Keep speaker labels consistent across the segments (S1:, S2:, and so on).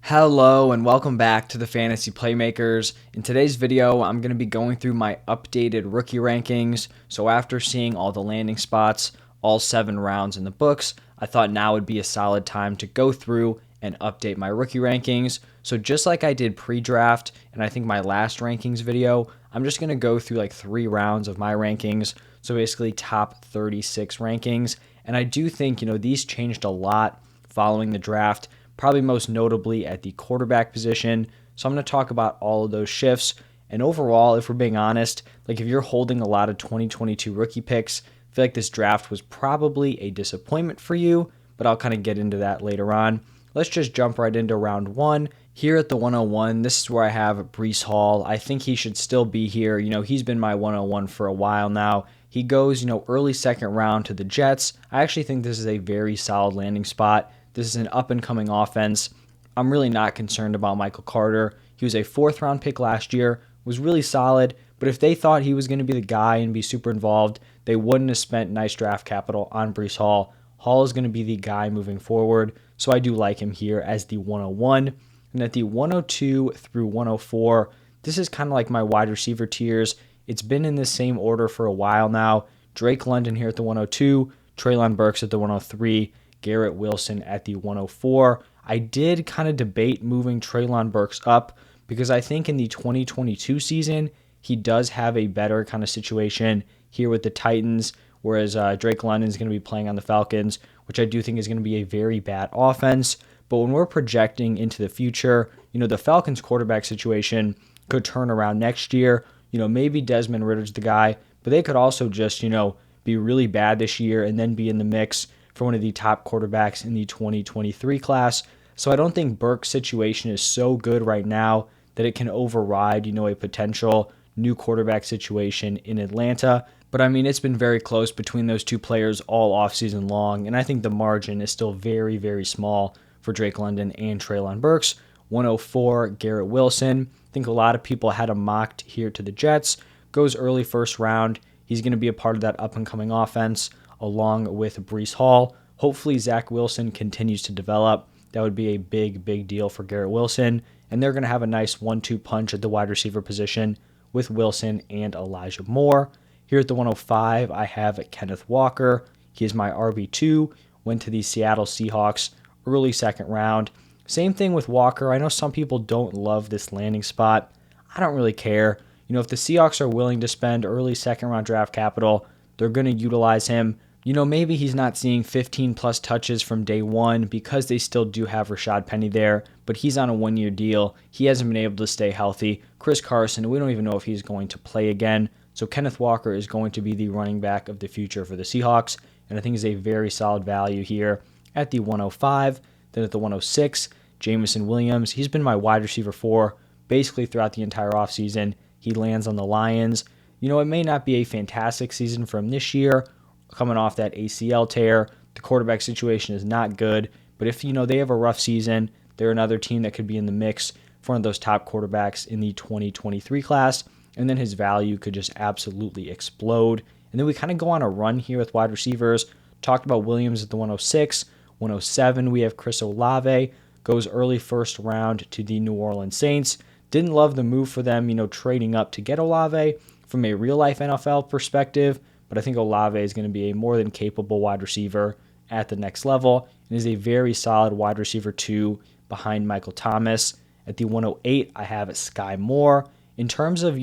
S1: Hello and welcome back to the Fantasy Playmakers. In today's video, I'm going to be going through my updated rookie rankings. So after seeing all the landing spots, all 7 rounds in the books, I thought now would be a solid time to go through and update my rookie rankings. So just like I did pre-draft and I think my last rankings video, I'm just going to go through like 3 rounds of my rankings. So basically top 36 rankings. And I do think, these changed a lot following the draft, probably most notably at the quarterback position. So I'm going to talk about all of those shifts. And overall, if we're being honest, like if you're holding a lot of 2022 rookie picks, I feel like this draft was probably a disappointment for you, but I'll kind of get into that later on. Let's just jump right into round 1. Here at the 101, this is where I have Breece Hall. I think he should still be here. He's been my 101 for a while now. He goes, early second round to the Jets. I actually think this is a very solid landing spot. This is an up-and-coming offense. I'm really not concerned about Michael Carter. He was a 4th-round pick last year, was really solid, but if they thought he was going to be the guy and be super involved, they wouldn't have spent nice draft capital on Breece Hall. Hall is going to be the guy moving forward, so I do like him here as the 101. And at the 102 through 104, this is kind of like my wide receiver tiers. It's been in the same order for a while now. Drake London here at the 102, Treylon Burks at the 103, Garrett Wilson at the 104. I did kind of debate moving Treylon Burks up because I think in the 2022 season, he does have a better kind of situation here with the Titans, whereas Drake London is going to be playing on the Falcons, which I do think is going to be a very bad offense. But when we're projecting into the future, the Falcons quarterback situation could turn around next year. Maybe Desmond Ritter's the guy, but they could also just, be really bad this year and then be in the mix for one of the top quarterbacks in the 2023 class. So I don't think Burke's situation is so good right now that it can override, a potential new quarterback situation in Atlanta. But I mean, it's been very close between those two players all offseason long, and I think the margin is still very, very small for Drake London and Treylon Burks. 104, Garrett Wilson. I think a lot of people had him mocked here to the Jets. Goes early first round. He's going to be a part of that up-and-coming offense, along with Breece Hall. Hopefully Zach Wilson continues to develop. That would be a big, big deal for Garrett Wilson. And they're going to have a nice 1-2 punch at the wide receiver position with Wilson and Elijah Moore. Here at the 105, I have Kenneth Walker. He is my RB2. Went to the Seattle Seahawks early second round. Same thing with Walker. I know some people don't love this landing spot. I don't really care. If the Seahawks are willing to spend early second round draft capital, they're going to utilize him. Maybe he's not seeing 15 plus touches from day one because they still do have Rashad Penny there, but he's on a 1-year deal. He hasn't been able to stay healthy. Chris Carson, we don't even know if he's going to play again. So Kenneth Walker is going to be the running back of the future for the Seahawks, and I think is a very solid value here at the 105. Then at the 106, Jameson Williams. He's been my wide receiver 4 basically throughout the entire offseason. He lands on the Lions. It may not be a fantastic season for him this year, coming off that ACL tear. The quarterback situation is not good, but if, they have a rough season, they're another team that could be in the mix for one of those top quarterbacks in the 2023 class, and then his value could just absolutely explode. And then we kind of go on a run here with wide receivers. Talked about Williams at the 106. 107, we have Chris Olave. Goes early first round to the New Orleans Saints. Didn't love the move for them, trading up to get Olave from a real-life NFL perspective, but I think Olave is going to be a more than capable wide receiver at the next level and is a very solid wide receiver 2 behind Michael Thomas. At the 108, I have Sky Moore. In terms of,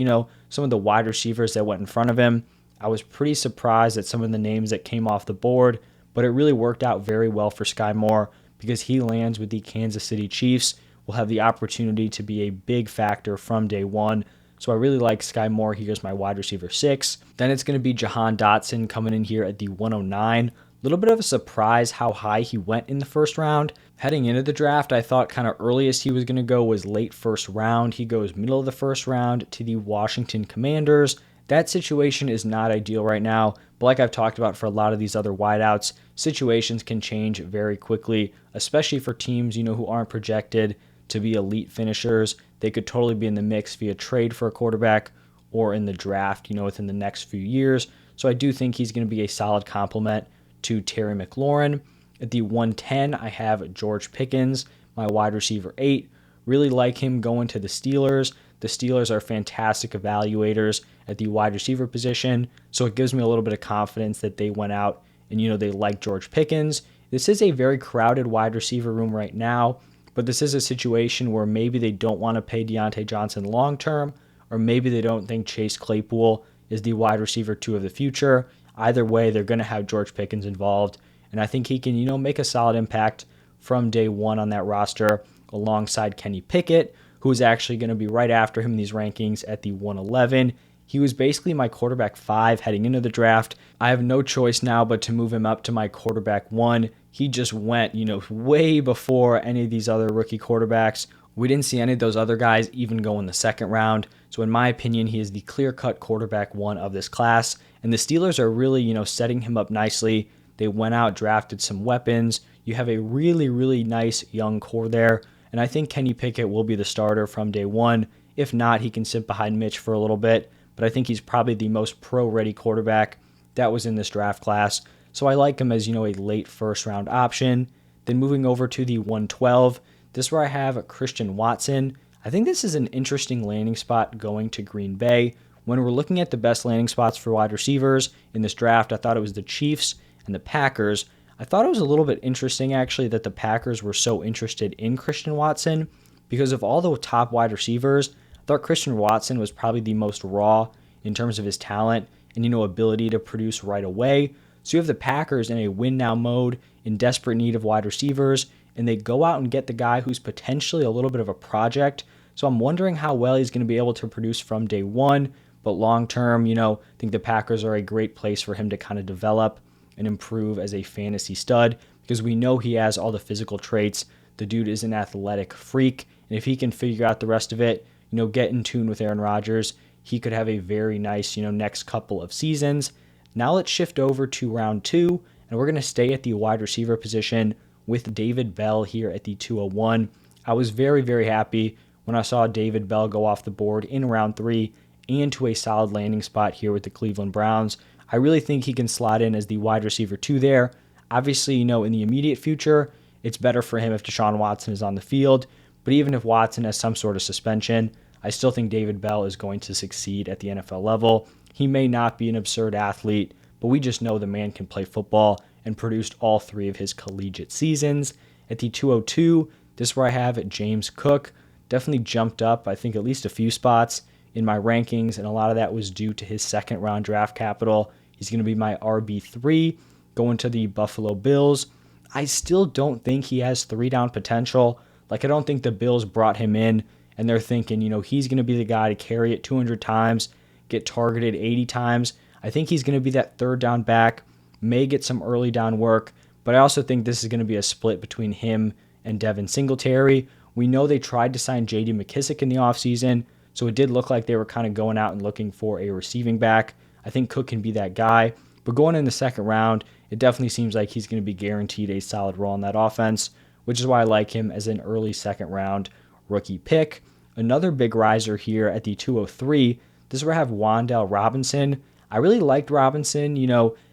S1: some of the wide receivers that went in front of him, I was pretty surprised at some of the names that came off the board, but it really worked out very well for Sky Moore because he lands with the Kansas City Chiefs, will have the opportunity to be a big factor from day one. So I really like Sky Moore here as my wide receiver 6. Then it's going to be Jahan Dotson coming in here at the 109. A little bit of a surprise how high he went in the first round. Heading into the draft, I thought kind of earliest he was going to go was late first round. He goes middle of the first round to the Washington Commanders. That situation is not ideal right now, but like I've talked about for a lot of these other wideouts, situations can change very quickly, especially for teams, who aren't projected to be elite finishers. They could totally be in the mix via trade for a quarterback or in the draft, within the next few years. So I do think he's going to be a solid complement to Terry McLaurin. At the 110, I have George Pickens, my wide receiver 8. Really like him going to the Steelers. The Steelers are fantastic evaluators at the wide receiver position, so it gives me a little bit of confidence that they went out and, they like George Pickens. This is a very crowded wide receiver room right now, but this is a situation where maybe they don't want to pay Deontay Johnson long term, or maybe they don't think Chase Claypool is the wide receiver 2 of the future. Either way, they're going to have George Pickens involved, and I think he can, make a solid impact from day one on that roster alongside Kenny Pickett, who is actually going to be right after him in these rankings at the 111. He was basically my quarterback 5 heading into the draft. I have no choice now but to move him up to my quarterback 1. He just went, way before any of these other rookie quarterbacks. We didn't see any of those other guys even go in the second round. So in my opinion, he is the clear-cut quarterback 1 of this class. And the Steelers are really, setting him up nicely. They went out, drafted some weapons. You have a really, really nice young core there. And I think Kenny Pickett will be the starter from day one. If not, he can sit behind Mitch for a little bit. But I think he's probably the most pro-ready quarterback that was in this draft class. So I like him as, a late first-round option. Then moving over to the 112, this is where I have Christian Watson. I think this is an interesting landing spot going to Green Bay. When we're looking at the best landing spots for wide receivers in this draft, I thought it was the Chiefs and the Packers. I thought it was a little bit interesting, actually, that the Packers were so interested in Christian Watson because of all the top wide receivers. I thought Christian Watson was probably the most raw in terms of his talent and, ability to produce right away. So you have the Packers in a win-now mode, in desperate need of wide receivers, and they go out and get the guy who's potentially a little bit of a project. So I'm wondering how well he's going to be able to produce from day one. But long-term, I think the Packers are a great place for him to kind of develop and improve as a fantasy stud because we know he has all the physical traits. The dude is an athletic freak, and if he can figure out the rest of it, get in tune with Aaron Rodgers, he could have a very nice, next couple of seasons. Now let's shift over to round 2, and we're going to stay at the wide receiver position with David Bell here at the 201. I was very, very happy when I saw David Bell go off the board in round 3 and to a solid landing spot here with the Cleveland Browns. I really think he can slot in as the wide receiver 2 there. Obviously, in the immediate future, it's better for him if Deshaun Watson is on the field. But even if Watson has some sort of suspension, I still think David Bell is going to succeed at the NFL level. He may not be an absurd athlete, but we just know the man can play football and produced all 3 of his collegiate seasons. At the 202, this is where I have James Cook. Definitely jumped up, I think, at least a few spots in my rankings, and a lot of that was due to his second-round draft capital. He's going to be my RB3 going to the Buffalo Bills. I still don't think he has 3-down potential. I don't think the Bills brought him in and they're thinking, he's going to be the guy to carry it 200 times, get targeted 80 times. I think he's going to be that third down back, may get some early down work, but I also think this is going to be a split between him and Devin Singletary. We know they tried to sign J.D. McKissick in the offseason, so it did look like they were kind of going out and looking for a receiving back. I think Cook can be that guy, but going in the second round, it definitely seems like he's going to be guaranteed a solid role in that offense, which is why I like him as an early second round rookie pick. Another big riser here at the 203, this is where I have Wan'Dale Robinson. I really liked Robinson,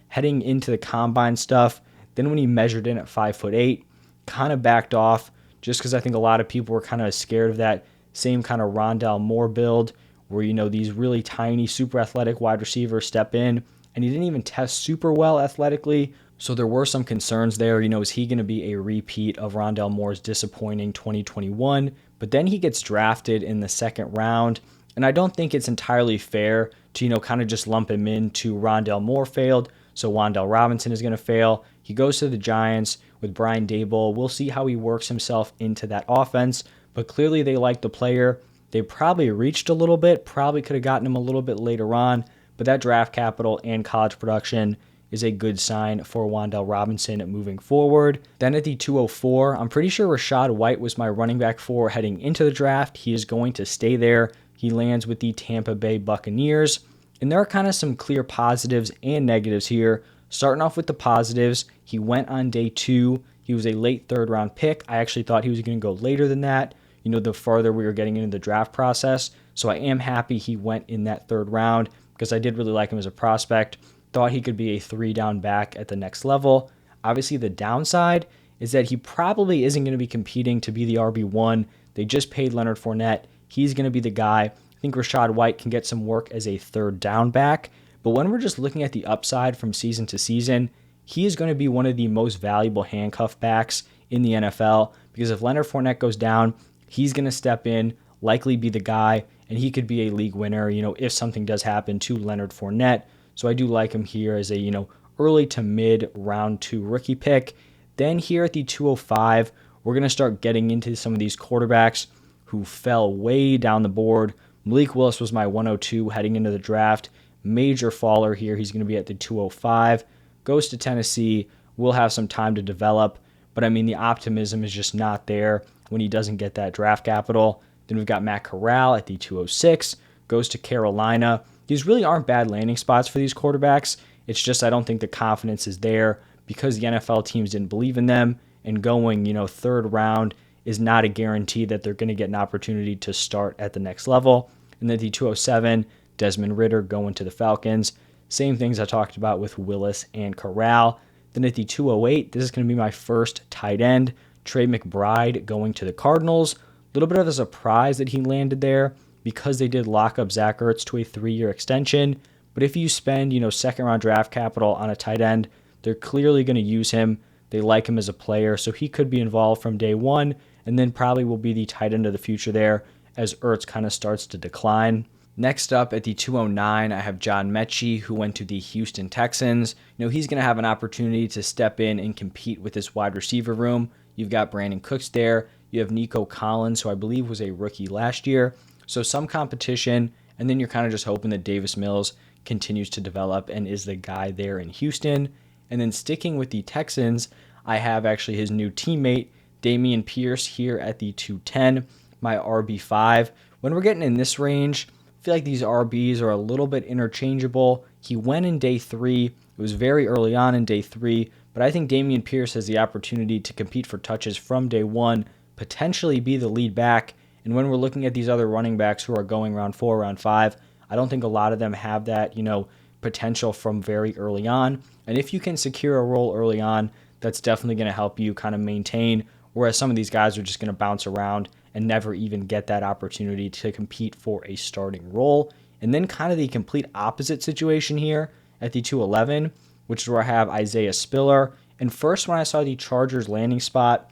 S1: heading into the combine stuff. Then when he measured in at 5'8", kind of backed off just because I think a lot of people were kind of scared of that same kind of Rondale Moore build where, these really tiny, super athletic wide receivers step in, and he didn't even test super well athletically. So there were some concerns there. Is he going to be a repeat of Rondale Moore's disappointing 2021? But then he gets drafted in the second round, and I don't think it's entirely fair to, kind of just lump him into Rondale Moore failed, so Wan'Dale Robinson is going to fail. He goes to the Giants with Brian Daboll. We'll see how he works himself into that offense, but clearly they like the player. They probably reached a little bit, probably could have gotten him a little bit later on, but that draft capital and college production is a good sign for Wan'Dale Robinson moving forward. Then at the 204, I'm pretty sure Rachaad White was my running back 4 heading into the draft. He is going to stay there. He lands with the Tampa Bay Buccaneers. And there are kind of some clear positives and negatives here. Starting off with the positives, he went on day 2. He was a late third-round pick. I actually thought he was going to go later than that, the farther we were getting into the draft process. So I am happy he went in that third round because I did really like him as a prospect. Thought he could be a 3-down back at the next level. Obviously, the downside is that he probably isn't going to be competing to be the RB1. They just paid Leonard Fournette. He's going to be the guy. I think Rachaad White can get some work as a third down back. But when we're just looking at the upside from season to season, he is going to be one of the most valuable handcuff backs in the NFL, because if Leonard Fournette goes down, he's going to step in, likely be the guy, and he could be a league winner, if something does happen to Leonard Fournette. So I do like him here as a, early to mid round 2 rookie pick. Then here at the 205, we're going to start getting into some of these quarterbacks who fell way down the board. Malik Willis was my 102 heading into the draft. Major faller here. He's going to be at the 205. Goes to Tennessee. Will have some time to develop. But I mean, the optimism is just not there when he doesn't get that draft capital. Then we've got Matt Corral at the 206. Goes to Carolina. These really aren't bad landing spots for these quarterbacks. It's just I don't think the confidence is there because the NFL teams didn't believe in them. And going, third round is not a guarantee that they're going to get an opportunity to start at the next level. And then the 207, Desmond Ridder going to the Falcons. Same things I talked about with Willis and Corral. Then at the 208, this is going to be my first tight end, Trey McBride going to the Cardinals. A little bit of a surprise that he landed there because they did lock up Zach Ertz to a 3-year extension. But if you spend, second-round draft capital on a tight end, they're clearly going to use him. They like him as a player, so he could be involved from day one, and then probably will be the tight end of the future there as Ertz kind of starts to decline. Next up at the 209, I have John Mechie, who went to the Houston Texans. He's going to have an opportunity to step in and compete with this wide receiver room. You've got Brandon Cooks there. You have Nico Collins, who I believe was a rookie last year. So some competition, and then you're kind of just hoping that Davis Mills continues to develop and is the guy there in Houston. And then sticking with the Texans, I have actually his new teammate, Dameon Pierce, here at the 210, my RB5. When we're getting in this range, I feel like these RBs are a little bit interchangeable. He went in day 3. It was very early on in day 3, but I think Dameon Pierce has the opportunity to compete for touches from day 1, potentially be the lead back. And when we're looking at these other running backs who are going round 4, round 5, I don't think a lot of them have that, potential from very early on. And if you can secure a role early on, that's definitely going to help you kind of maintain, whereas some of these guys are just going to bounce around and never even get that opportunity to compete for a starting role. And then kind of the complete opposite situation here at the 211, which is where I have Isaiah Spiller. And first, when I saw the Chargers landing spot,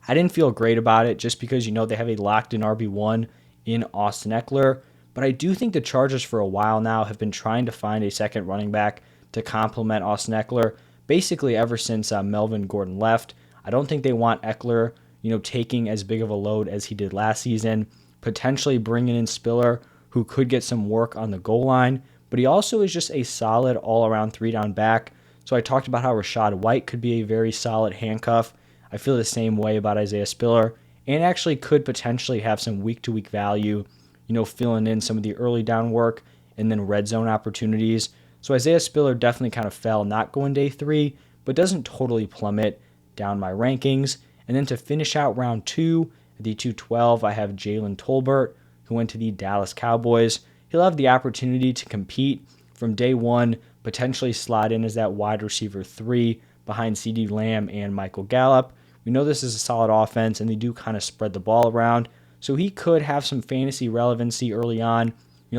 S1: I didn't feel great about it just because, they have a locked-in RB1 in Austin Eckler. But I do think the Chargers for a while now have been trying to find a second running back to complement Austin Eckler, basically ever since Melvin Gordon left. I don't think they want Eckler, taking as big of a load as he did last season, potentially bringing in Spiller, who could get some work on the goal line. But he also is just a solid all-around 3-down back. So I talked about how Rachaad White could be a very solid handcuff. I feel the same way about Isaiah Spiller, and actually could potentially have some week-to-week value, filling in some of the early down work and then red zone opportunities. So Isaiah Spiller definitely kind of fell, not going day 3, but doesn't totally plummet down my rankings. And then to finish out round 2, at the 212, I have Jalen Tolbert, who went to the Dallas Cowboys. He'll have the opportunity to compete from day 1, potentially slide in as that wide receiver 3 behind CeeDee Lamb and Michael Gallup. We know this is a solid offense, and they do kind of spread the ball around. So he could have some fantasy relevancy early on,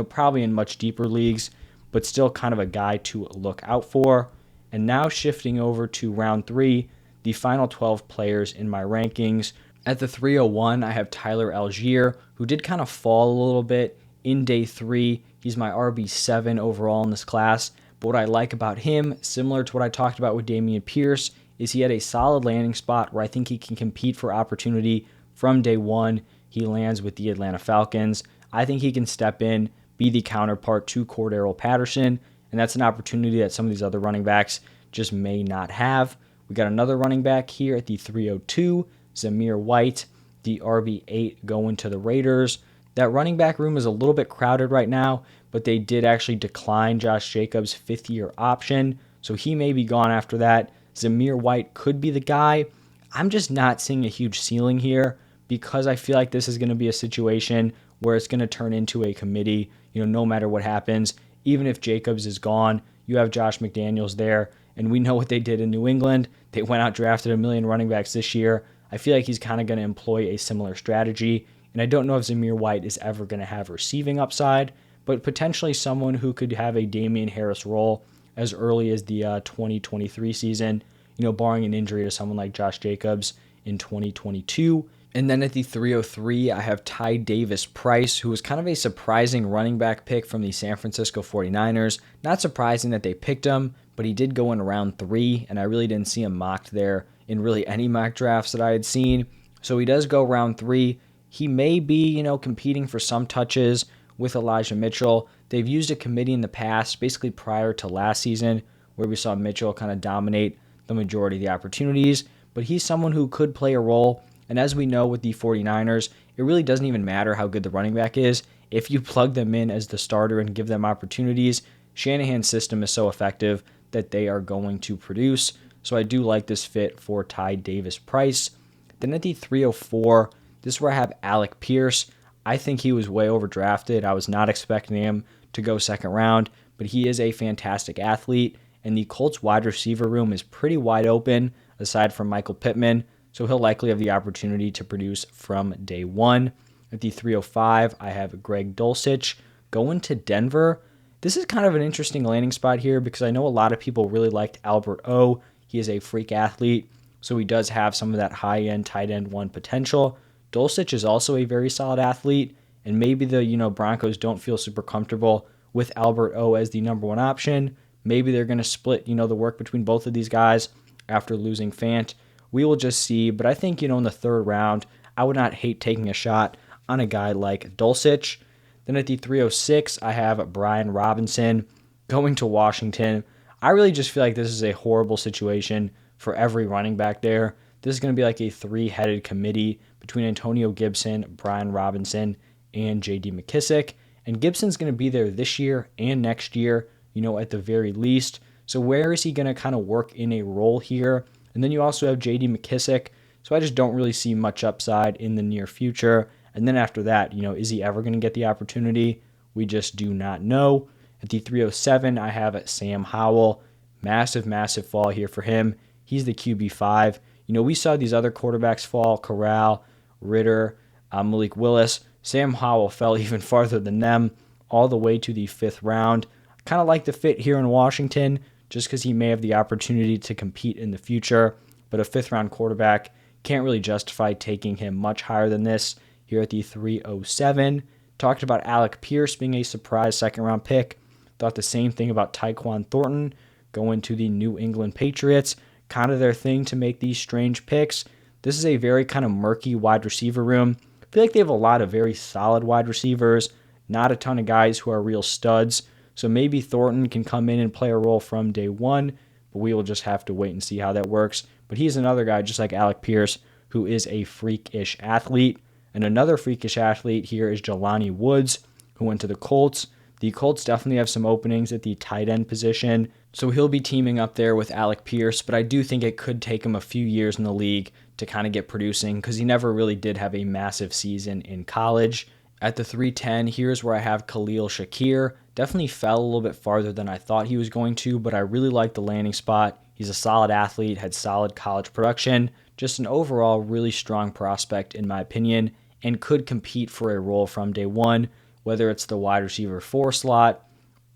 S1: probably in much deeper leagues, but still kind of a guy to look out for. And now shifting over to round 3, the final 12 players in my rankings. At the 301, I have Tyler Algier, who did kind of fall a little bit in day 3. He's my RB7 overall in this class. But what I like about him, similar to what I talked about with Dameon Pierce, is he had a solid landing spot where I think he can compete for opportunity from day 1. He lands with the Atlanta Falcons. I think he can step in, be the counterpart to Cordero Patterson, and that's an opportunity that some of these other running backs just may not have. We got another running back here at the 302, Zamir White, the RB8 going to the Raiders. That running back room is a little bit crowded right now, but they did actually decline Josh Jacobs' 5th-year option, so he may be gone after that. Zamir White could be the guy. I'm just not seeing a huge ceiling here because I feel like this is going to be a situation where it's going to turn into a committee, no matter what happens. Even if Jacobs is gone, you have Josh McDaniels there, and we know what they did in New England. They went out, drafted a million running backs this year. I feel like he's kind of going to employ a similar strategy, and I don't know if Zamir White is ever going to have receiving upside, but potentially someone who could have a Damian Harris role as early as the 2023 season, barring an injury to someone like Josh Jacobs in 2022. And then at the 303, I have Ty Davis Price, who was kind of a surprising running back pick from the San Francisco 49ers. Not surprising that they picked him, but he did go in round 3, and I really didn't see him mocked there in really any mock drafts that I had seen. So he does go round 3. He may be, competing for some touches with Elijah Mitchell. They've used a committee in the past, basically prior to last season, where we saw Mitchell kind of dominate the majority of the opportunities, but he's someone who could play a role. And as we know with the 49ers, it really doesn't even matter how good the running back is. If you plug them in as the starter and give them opportunities, Shanahan's system is so effective that they are going to produce. So I do like this fit for Ty Davis Price. Then at the 304, this is where I have Alec Pierce. I think he was way overdrafted. I was not expecting him to go second round, but he is a fantastic athlete, and the Colts wide receiver room is pretty wide open, aside from Michael Pittman, so he'll likely have the opportunity to produce from day one. At the 305, I have Greg Dulcich going to Denver. This is kind of an interesting landing spot here because I know a lot of people really liked Albert O. He is a freak athlete, so he does have some of that high-end tight end one potential. Dulcich is also a very solid athlete, and maybe the Broncos don't feel super comfortable with Albert O as the number one option. Maybe they're going to split the work between both of these guys after losing Fant. We will just see, but I think in the third round, I would not hate taking a shot on a guy like Dulcich. Then at the 306, I have Brian Robinson going to Washington. I really just feel like this is a horrible situation for every running back there. This is going to be like a three-headed committee between Antonio Gibson, Brian Robinson, and J.D. McKissick. And Gibson's going to be there this year and next year, at the very least. So where is he going to kind of work in a role here? And then you also have J.D. McKissick. So I just don't really see much upside in the near future. And then after that, is he ever going to get the opportunity? We just do not know. At the 307, I have Sam Howell. Massive, massive fall here for him. He's the QB5. We saw these other quarterbacks fall, Corral, Ritter, Malik Willis. Sam Howell fell even farther than them, all the way to the 5th round. Kind of like the fit here in Washington, just because he may have the opportunity to compete in the future. But a 5th round quarterback, can't really justify taking him much higher than this here at the 307. Talked about Alec Pierce being a surprise 2nd round pick. Thought the same thing about Tyquan Thornton going to the New England Patriots. Kind of their thing to make these strange picks. This is a very kind of murky wide receiver room. I feel like they have a lot of very solid wide receivers, not a ton of guys who are real studs. So maybe Thornton can come in and play a role from day one, but we will just have to wait and see how that works. But he's another guy, just like Alec Pierce, who is a freakish athlete. And another freakish athlete here is Jelani Woods, who went to the Colts. The Colts definitely have some openings at the tight end position, so he'll be teaming up there with Alec Pierce, but I do think it could take him a few years in the league to kind of get producing because he never really did have a massive season in college. At the 310, here's where I have Khalil Shakir. Definitely fell a little bit farther than I thought he was going to, but I really like the landing spot. He's a solid athlete, had solid college production, just an overall really strong prospect in my opinion, and could compete for a role from day one, whether it's the wide receiver 4 slot,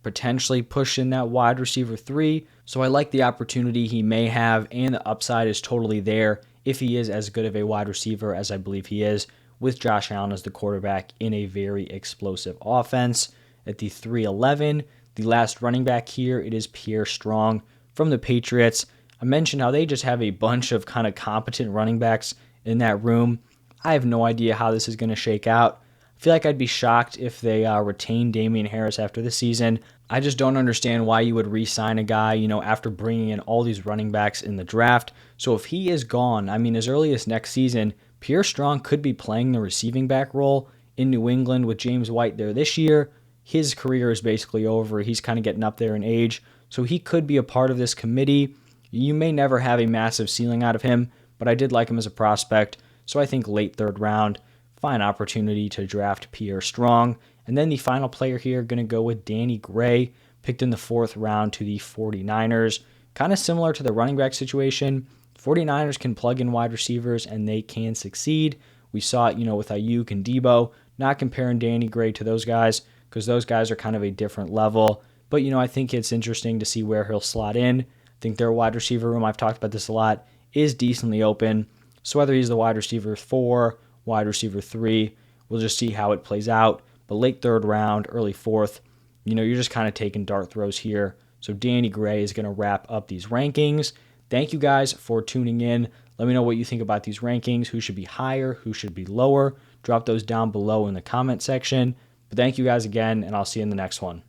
S1: potentially push in that wide receiver 3. So I like the opportunity he may have, and the upside is totally there if he is as good of a wide receiver as I believe he is, with Josh Allen as the quarterback in a very explosive offense. At the 311, the last running back here, it is Pierre Strong from the Patriots. I mentioned how they just have a bunch of kind of competent running backs in that room. I have no idea how this is going to shake out. I feel like I'd be shocked if they retain Damian Harris after the season. I just don't understand why you would re-sign a guy, after bringing in all these running backs in the draft. So if he is gone, as early as next season, Pierre Strong could be playing the receiving back role in New England with James White there this year. His career is basically over. He's kind of getting up there in age. So he could be a part of this committee. You may never have a massive ceiling out of him, but I did like him as a prospect. So I think late 3rd round, fine opportunity to draft Pierre Strong. And then the final player here, going to go with Danny Gray, picked in the 4th round to the 49ers. kind of similar to the running back situation. 49ers can plug in wide receivers and they can succeed. We saw it, with Ayuk and Debo. Not comparing Danny Gray to those guys because those guys are kind of a different level. But, I think it's interesting to see where he'll slot in. I think their wide receiver room, I've talked about this a lot, is decently open. So whether he's the wide receiver 4, wide receiver 3, we'll just see how it plays out. But late third round, early fourth, you're just kind of taking dart throws here. So Danny Gray is going to wrap up these rankings. Thank you guys for tuning in. Let me know what you think about these rankings. Who should be higher? Who should be lower? Drop those down below in the comment section. But thank you guys again, and I'll see you in the next one.